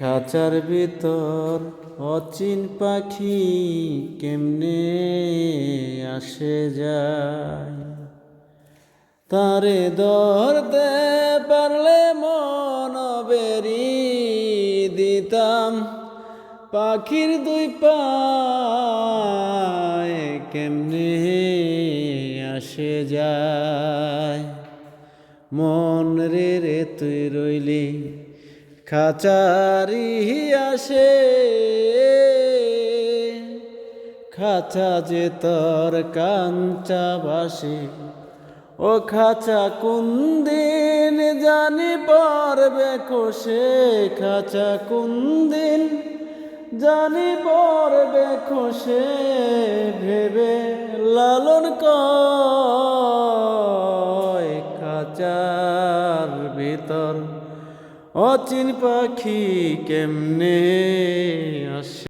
খাঁচার ভিতর অচিন পাখি কেমনে আসে যায়। তারে ধরতে পারলে মন বেরি দিতাম, পাখির দুই পায় কেমনে আসে যায়। মন রে তুই রইলি খাঁচারি আসে, খাঁচা যে তোর কাঞ্চা বাসে। ও খাঁচা কোন দিন জানি পড়বে খসে, খাঁচা কোন দিন জানি পড়বে খসে। ভেবে লালন কয় খাঁচার ভিতর অচিন পাখি কেমনে আসে।